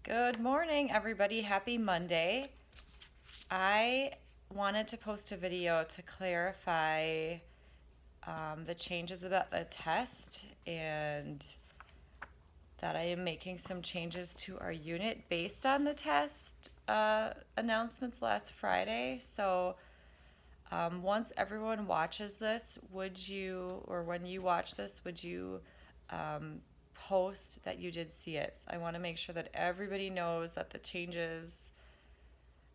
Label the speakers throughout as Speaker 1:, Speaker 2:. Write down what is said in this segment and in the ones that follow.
Speaker 1: Good morning, everybody. Happy Monday. I wanted to post a video to clarify the changes about the test and that I am making some changes to our unit based on the test announcements last Friday. So once everyone watches this, when you watch this, would you post that you did see it? I want to make sure that everybody knows that the changes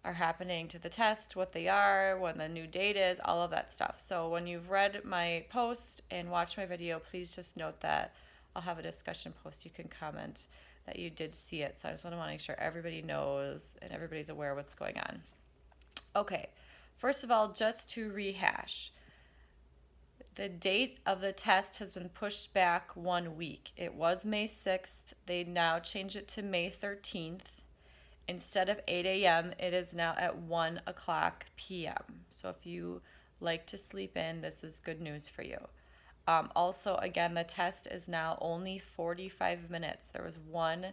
Speaker 1: are happening to the test, what they are, when the new date is, all of that stuff. So when you've read my post and watched my video, please just note that I'll have a discussion post. You can comment that you did see it. So I just want to make sure everybody knows and everybody's aware what's going on. Okay, first of all, just to rehash, the date of the test has been pushed back 1 week. It was May 6th. They now changed it to May 13th. Instead of 8 a.m., it is now at 1 o'clock p.m. So if you like to sleep in, this is good news for you. Also, again, the test is now only 45 minutes. There was one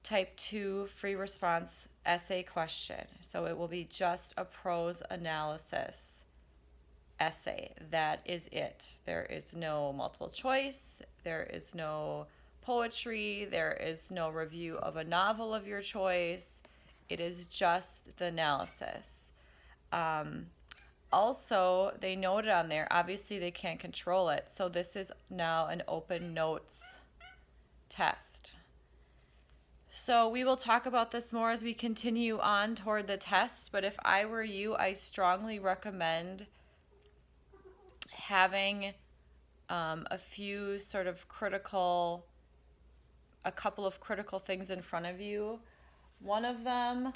Speaker 1: type 2 free response essay question. So it will be just a prose analysis essay. That is it. There is no multiple choice. There is no poetry. There is no review of a novel of your choice. It is just the analysis. Also, they noted on there, obviously they can't control it. So this is now an open notes test. So we will talk about this more as we continue on toward the test. But if I were you, I strongly recommend having a couple of critical things in front of you. One of them,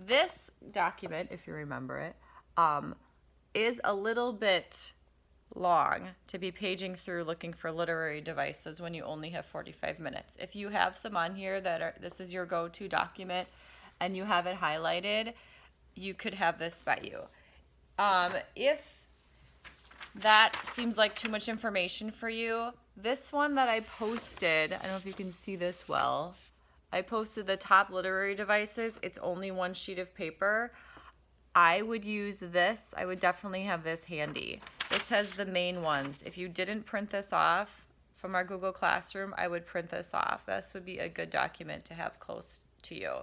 Speaker 1: this document, if you remember it, is a little bit long to be paging through looking for literary devices when you only have 45 minutes. If you have some on here this is your go-to document and you have it highlighted, you could have this by you. If that seems like too much information for you, this one that I posted, I don't know if you can see this well, I posted the top literary devices. It's only one sheet of paper. I would use this. I would definitely have this handy. This has the main ones. If you didn't print this off from our Google Classroom, I would print this off. This would be a good document to have close to you.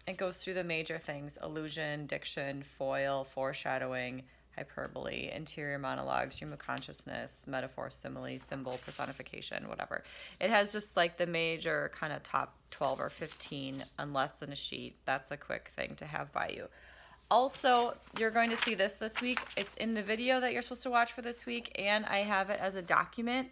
Speaker 1: It goes through the major things: allusion, diction, foil, foreshadowing, hyperbole, interior monologue, stream of consciousness, metaphor, simile, symbol, personification, whatever. It has just like the major kind of top 12 or 15 on less than a sheet. That's a quick thing to have by you. Also, you're going to see this week. It's in the video that you're supposed to watch for this week, and I have it as a document.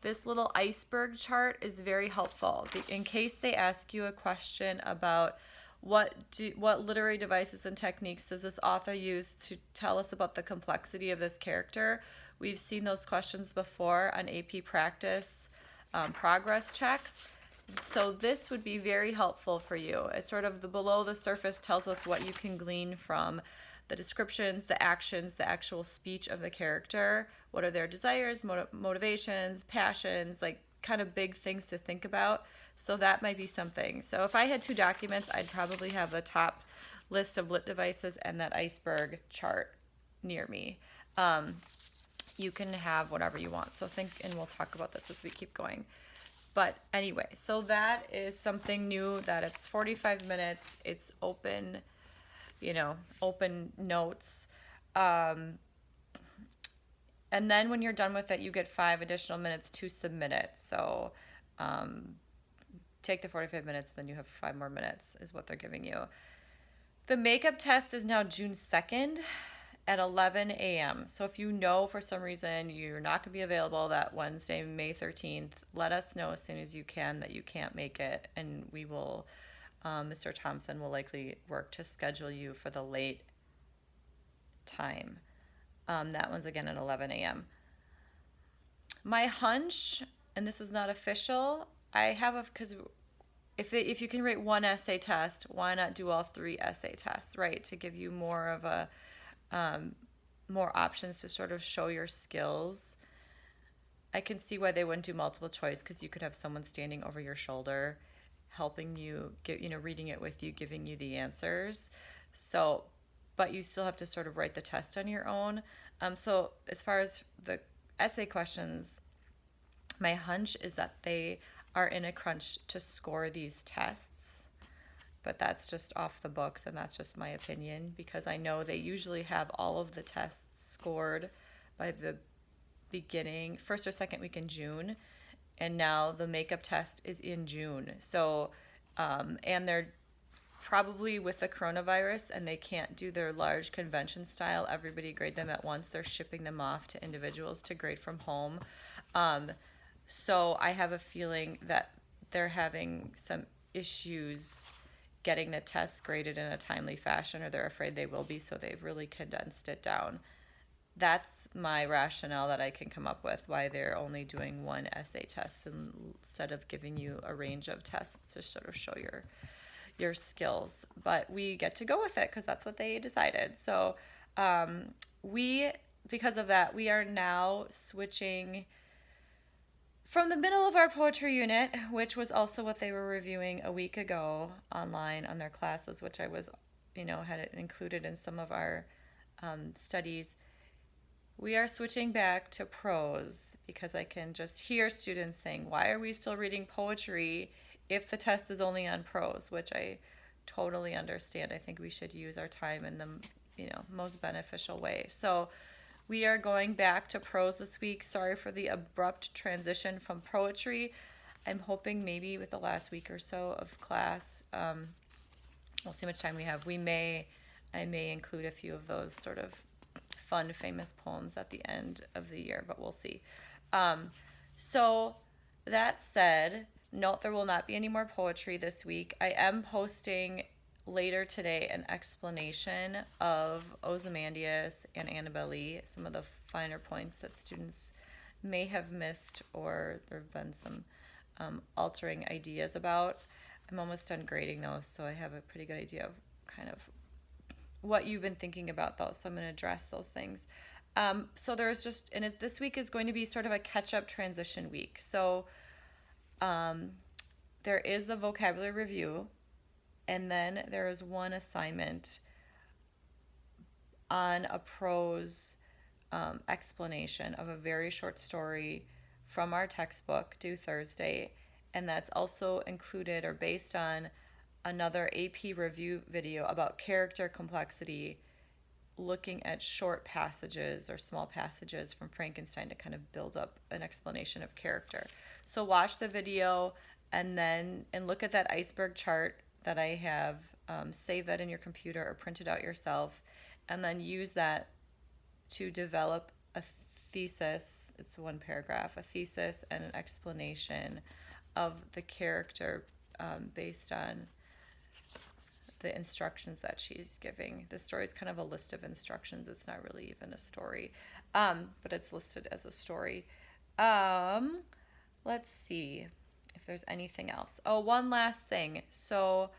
Speaker 1: This little iceberg chart is very helpful in case they ask you a question about what literary devices and techniques does this author use to tell us about the complexity of this character. We've seen those questions before on AP practice progress checks. So this would be very helpful for you. It's sort of the below the surface tells us what you can glean from the descriptions, the actions, the actual speech of the character. What are their desires, motivations, passions, like kind of big things to think about. So that might be something. So if I had two documents, I'd probably have the top list of lit devices and that iceberg chart near me. You can have whatever you want. So think, and we'll talk about this as we keep going. But anyway, so that is something new, that it's 45 minutes. It's open, open notes. And then when you're done with it, you get 5 additional minutes to submit it. So take the 45 minutes, then you have 5 more minutes is what they're giving you. The makeup test is now June 2nd at 11 a.m. So if you know for some reason you're not going to be available that Wednesday, May 13th, let us know as soon as you can that you can't make it, and we will, Mr. Thompson will likely work to schedule you for the late time. That one's again at 11 a.m. My hunch, and this is not official, because if you can rate one essay test, why not do all 3 essay tests, right? To give you more of more options to sort of show your skills. I can see why they wouldn't do multiple choice, because you could have someone standing over your shoulder helping you get, reading it with you, giving you the answers. So, but you still have to sort of write the test on your own. So as far as the essay questions, my hunch is that they are in a crunch to score these tests, but that's just off the books, and that's just my opinion, because I know they usually have all of the tests scored by the beginning, first or second week in June, and now the makeup test is in June. So, and they're probably with the coronavirus, and they can't do their large convention style, everybody grade them at once. They're shipping them off to individuals to grade from home. So I have a feeling that they're having some issues getting the tests graded in a timely fashion, or they're afraid they will be, so they've really condensed it down. That's my rationale that I can come up with, why they're only doing one essay test instead of giving you a range of tests to sort of show your skills. But we get to go with it because that's what they decided. So because of that, we are now switching from the middle of our poetry unit, which was also what they were reviewing a week ago online on their classes, which I was, had it included in some of our studies. We are switching back to prose, because I can just hear students saying, why are we still reading poetry if the test is only on prose, which I totally understand. I think we should use our time in the most beneficial way. So we are going back to prose this week. Sorry for the abrupt transition from poetry. I'm hoping maybe with the last week or so of class, we'll see how much time we have. I may include a few of those sort of fun, famous poems at the end of the year, but we'll see. So that said, note there will not be any more poetry this week. I am posting later today an explanation of Ozymandias and Annabelle Lee, some of the finer points that students may have missed or there have been some altering ideas about. I'm almost done grading those, so I have a pretty good idea of kind of what you've been thinking about those, so I'm going to address those things. So there's this week is going to be sort of a catch-up transition week. So there is the vocabulary review, and then there is one assignment on a prose explanation of a very short story from our textbook due Thursday, and that's also included or based on another AP review video about character complexity, looking at short passages or small passages from Frankenstein to kind of build up an explanation of character. So watch the video and look at that iceberg chart that I have. Save that in your computer or print it out yourself, and then use that to develop a thesis. It's one paragraph, a thesis and an explanation of the character based on the instructions that she's giving. The story is kind of a list of instructions. It's not really even a story, but it's listed as a story. Let's see if there's anything else. Oh, one last thing. So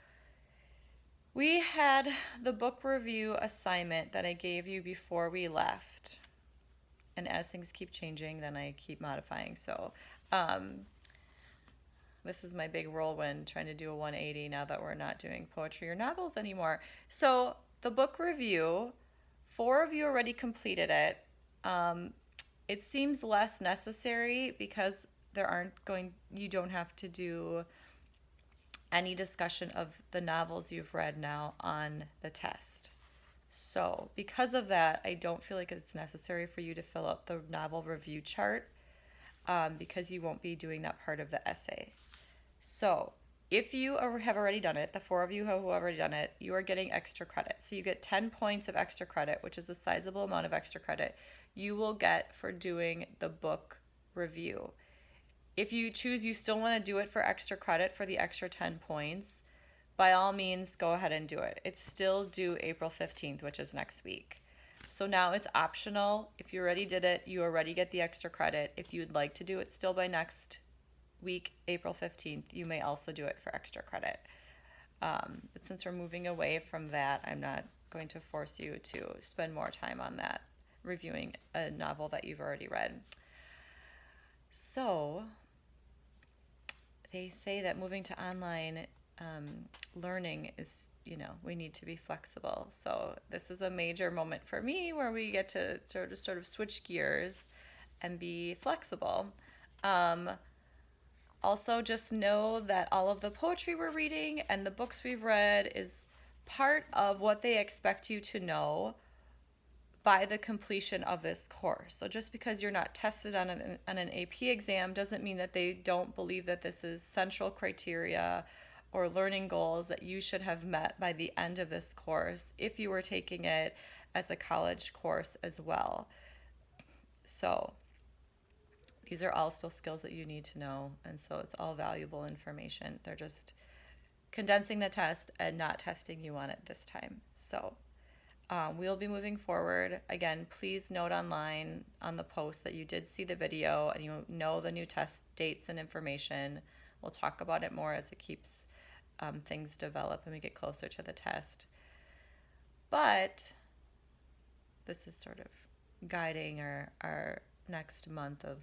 Speaker 1: we had the book review assignment that I gave you before we left. And as things keep changing, then I keep modifying. So this is my big whirlwind, trying to do a 180 now that we're not doing poetry or novels anymore. So the book review, 4 of you already completed it. It seems less necessary because you don't have to do any discussion of the novels you've read now on the test. So because of that, I don't feel like it's necessary for you to fill out the novel review chart because you won't be doing that part of the essay. So if you have already done it, the 4 of you who have already done it, you are getting extra credit. So you get 10 points of extra credit, which is a sizable amount of extra credit you will get for doing the book review. If you choose you still want to do it for extra credit for the extra 10 points, by all means, go ahead and do it. It's still due April 15th, which is next week. So now it's optional. If you already did it, you already get the extra credit. If you'd like to do it still by next week, April 15th, you may also do it for extra credit. But since we're moving away from that, I'm not going to force you to spend more time on that, reviewing a novel that you've already read. So they say that moving to online learning is, we need to be flexible. So this is a major moment for me where we get to sort of switch gears and be flexible. Um, Also, just know that all of the poetry we're reading and the books we've read is part of what they expect you to know by the completion of this course. So just because you're not tested on an AP exam doesn't mean that they don't believe that this is central criteria or learning goals that you should have met by the end of this course if you were taking it as a college course as well. So these are all still skills that you need to know, and so it's all valuable information. They're just condensing the test and not testing you on it this time. So we'll be moving forward. Again, please note online on the post that you did see the video and you know the new test dates and information. We'll talk about it more as it keeps things develop and we get closer to the test. But this is sort of guiding our next month of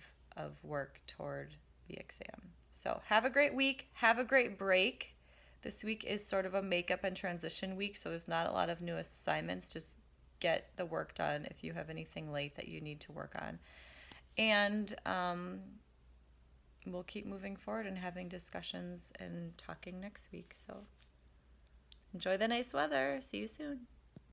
Speaker 1: work toward the exam. So have a great week. Have a great break. This week is sort of a makeup and transition week, so there's not a lot of new assignments. Just get the work done if you have anything late that you need to work on. And we'll keep moving forward and having discussions and talking next week. So enjoy the nice weather. See you soon.